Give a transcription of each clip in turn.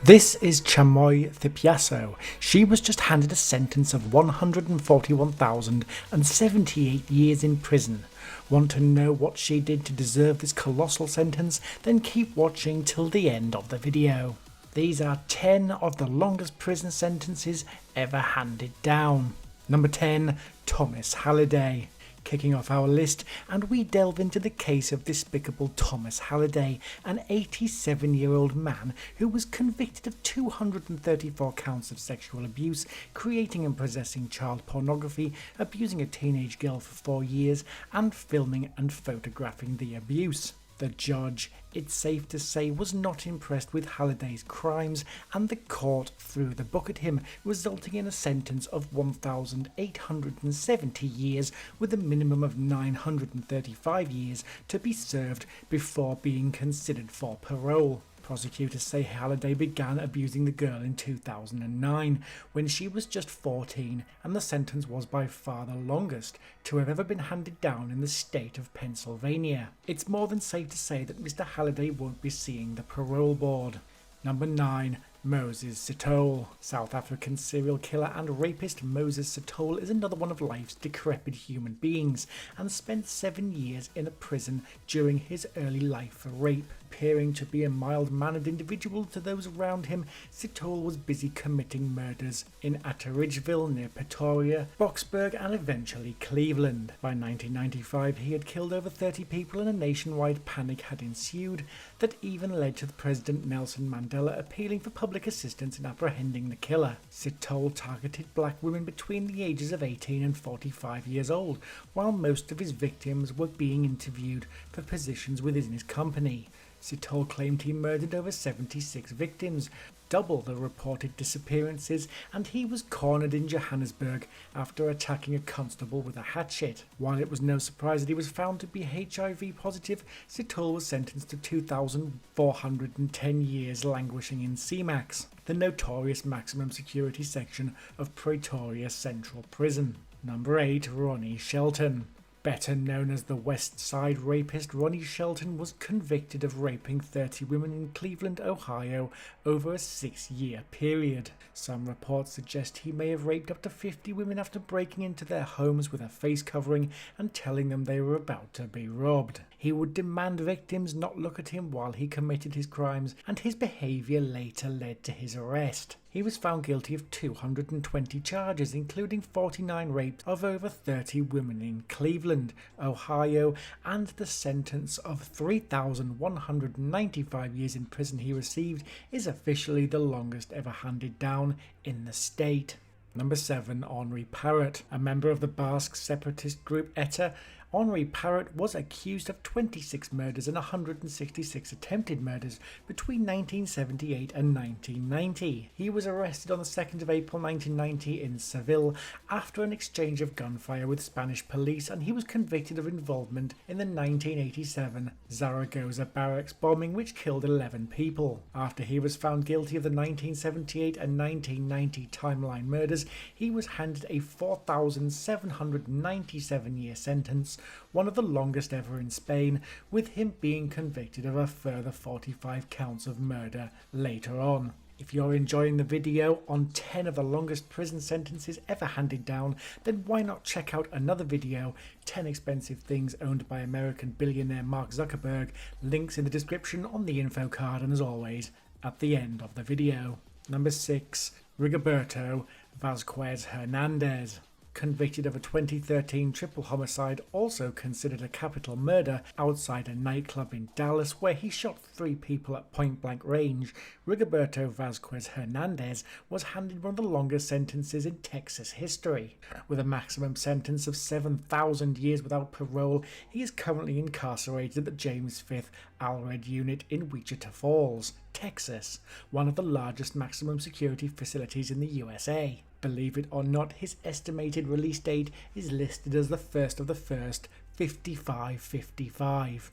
This is Chamoy Thipiasso. She was just handed a sentence of 141,078 years in prison. Want to know what she did to deserve this colossal sentence? Then keep watching till the end of the video. These are 10 of the longest prison sentences ever handed down. Number 10, Thomas Halliday. Kicking off our list, and we delve into the case of despicable Thomas Halliday, an 87-year-old man who was convicted of 234 counts of sexual abuse, creating and possessing child pornography, abusing a teenage girl for 4 years, and filming and photographing the abuse. The judge, it's safe to say, was not impressed with Halliday's crimes, and the court threw the book at him, resulting in a sentence of 1,870 years with a minimum of 935 years to be served before being considered for parole. Prosecutors say Halliday began abusing the girl in 2009 when she was just 14, and the sentence was by far the longest to have ever been handed down in the state of Pennsylvania. It's more than safe to say that Mr. Halliday won't be seeing the parole board. Number 9. Moses Sithole. South African serial killer and rapist Moses Sithole is another one of life's decrepit human beings, and spent 7 years in a prison during his early life for rape. Appearing to be a mild-mannered individual to those around him, Sithole was busy committing murders in Atteridgeville near Pretoria, Boksburg, and eventually Cleveland. By 1995 he had killed over 30 people, and a nationwide panic had ensued that even led to President Nelson Mandela appealing for public assistance in apprehending the killer. Sithole targeted black women between the ages of 18 and 45 years old, while most of his victims were being interviewed for positions within his company. Sithole claimed he murdered over 76 victims, double the reported disappearances, and he was cornered in Johannesburg after attacking a constable with a hatchet. While it was no surprise that he was found to be HIV positive, Sithole was sentenced to 2,410 years languishing in CMAX, the notorious maximum security section of Pretoria Central Prison. Number 8, Ronnie Shelton. Better known as the West Side rapist, Ronnie Shelton was convicted of raping 30 women in Cleveland, Ohio over a 6-year period. Some reports suggest he may have raped up to 50 women after breaking into their homes with a face covering and telling them they were about to be robbed. He would demand victims not look at him while he committed his crimes, and his behaviour later led to his arrest. He was found guilty of 220 charges, including 49 rapes of over 30 women in Cleveland, Ohio, and the sentence of 3,195 years in prison he received is officially the longest ever handed down in the state. Number 7, Henri Parrot. A member of the Basque separatist group ETA, Henri Parrot was accused of 26 murders and 166 attempted murders between 1978 and 1990. He was arrested on the 2nd of April 1990 in Seville after an exchange of gunfire with Spanish police, and he was convicted of involvement in the 1987 Zaragoza barracks bombing, which killed 11 people. After he was found guilty of the 1978 and 1990 timeline murders, he was handed a 4,797-year sentence, one of the longest ever in Spain, with him being convicted of a further 45 counts of murder later on. If you're enjoying the video on 10 of the longest prison sentences ever handed down, then why not check out another video, 10 expensive things owned by American billionaire Mark Zuckerberg. Links in the description, on the info card, and as always, at the end of the video. Number 6, Rigoberto Vasquez Hernandez. Convicted of a 2013 triple homicide, also considered a capital murder, outside a nightclub in Dallas where he shot 3 people at point-blank range, Rigoberto Vasquez Hernandez was handed one of the longest sentences in Texas history. With a maximum sentence of 7,000 years without parole, he is currently incarcerated at the James V Allred Unit in Wichita Falls, Texas, one of the largest maximum security facilities in the USA. Believe it or not, his estimated release date is listed as the 1st of the 1st, 5555.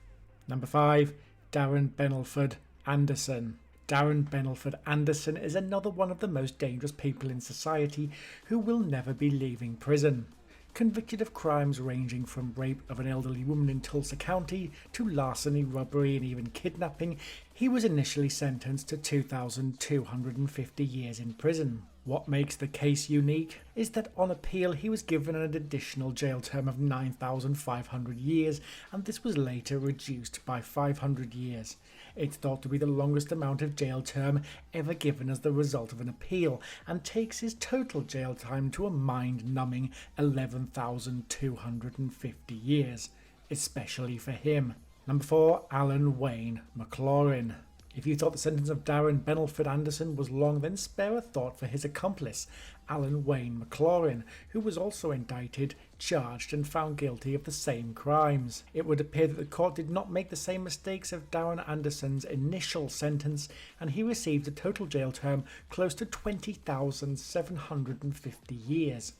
Number 5, Darren Benelford Anderson. Darren Benelford Anderson is another one of the most dangerous people in society who will never be leaving prison. Convicted of crimes ranging from rape of an elderly woman in Tulsa County to larceny, robbery, and even kidnapping, He was initially sentenced to 2,250 years in prison. What makes the case unique is that on appeal he was given an additional jail term of 9,500 years, and this was later reduced by 500 years. It's thought to be the longest amount of jail term ever given as the result of an appeal, and takes his total jail time to a mind-numbing 11,250 years, especially for him. Number 4. Alan Wayne McLaurin. If you thought the sentence of Darren Benelford Anderson was long, then spare a thought for his accomplice, Alan Wayne McLaurin, who was also indicted, charged and found guilty of the same crimes. It would appear that the court did not make the same mistakes of Darren Anderson's initial sentence, and he received a total jail term close to 20,750 years.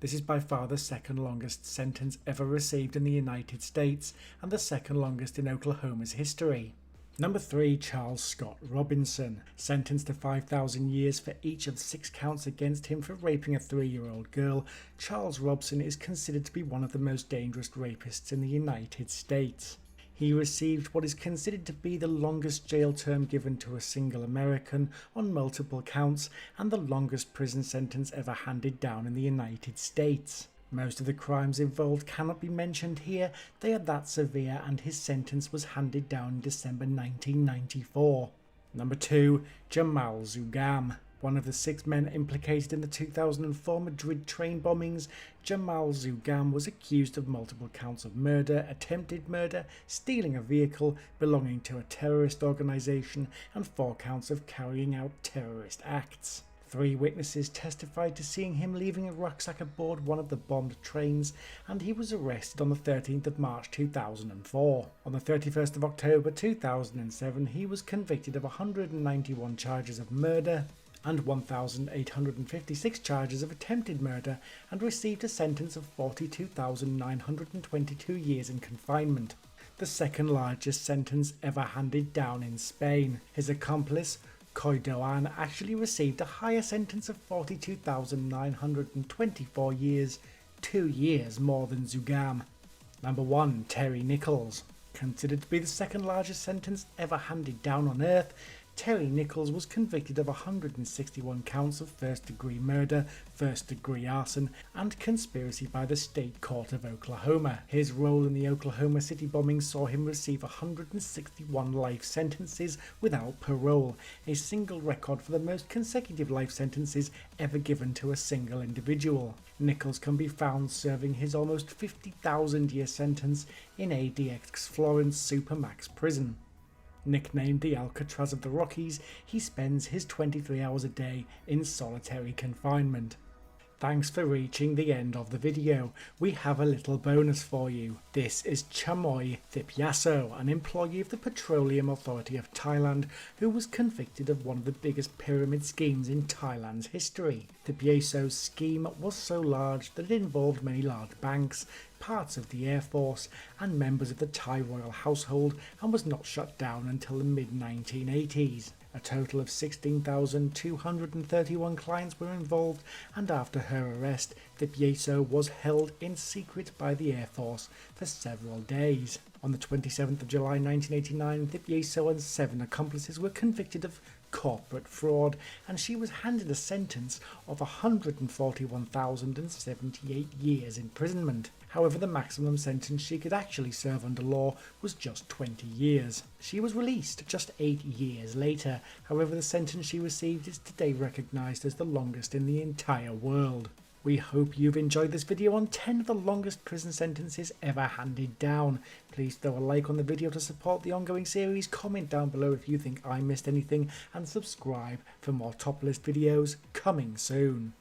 This is by far the second longest sentence ever received in the United States, and the second longest in Oklahoma's history. Number 3. Charles Scott Robinson, sentenced to 5,000 years for each of 6 counts against him for raping a 3-year-old girl. Charles Robinson is considered to be one of the most dangerous rapists in the United States. He received what is considered to be the longest jail term given to a single American on multiple counts, and the longest prison sentence ever handed down in the United States. Most of the crimes involved cannot be mentioned here, they are that severe, and his sentence was handed down in December 1994. Number 2. Jamel Zugam. One of the 6 men implicated in the 2004 Madrid train bombings, Jamel Zugam was accused of multiple counts of murder, attempted murder, stealing a vehicle belonging to a terrorist organization, and 4 counts of carrying out terrorist acts. 3 witnesses testified to seeing him leaving a rucksack aboard one of the bombed trains, and he was arrested on the 13th of March 2004. On the 31st of October 2007, he was convicted of 191 charges of murder and 1,856 charges of attempted murder, and received a sentence of 42,922 years in confinement, the second largest sentence ever handed down in Spain. His accomplice, Coidoan, actually received a higher sentence of 42,924 years, 2 years more than Zugam. Number 1. Terry Nichols. Considered to be the second largest sentence ever handed down on Earth, Terry Nichols was convicted of 161 counts of first-degree murder, first-degree arson, and conspiracy by the State Court of Oklahoma. His role in the Oklahoma City bombing saw him receive 161 life sentences without parole, a single record for the most consecutive life sentences ever given to a single individual. Nichols can be found serving his almost 50,000-year sentence in ADX Florence Supermax prison. Nicknamed the Alcatraz of the Rockies, he spends his 23 hours a day in solitary confinement. Thanks for reaching the end of the video. We have a little bonus for you. This is Chamoy Thipyaso, an employee of the Petroleum Authority of Thailand, who was convicted of one of the biggest pyramid schemes in Thailand's history. Thipyaso's scheme was so large that it involved many large banks, parts of the Air Force, and members of the Thai royal household, and was not shut down until the mid-1980s. A total of 16,231 clients were involved, and after her arrest, Thipyaso was held in secret by the Air Force for several days. On the 27th of July 1989, Thipyaso and 7 accomplices were convicted of corporate fraud, and she was handed a sentence of 141,078 years imprisonment. However, the maximum sentence she could actually serve under law was just 20 years. She was released just 8 years later. However, the sentence she received is today recognised as the longest in the entire world. We hope you've enjoyed this video on 10 of the longest prison sentences ever handed down. Please throw a like on the video to support the ongoing series, comment down below if you think I missed anything, and subscribe for more top list videos coming soon.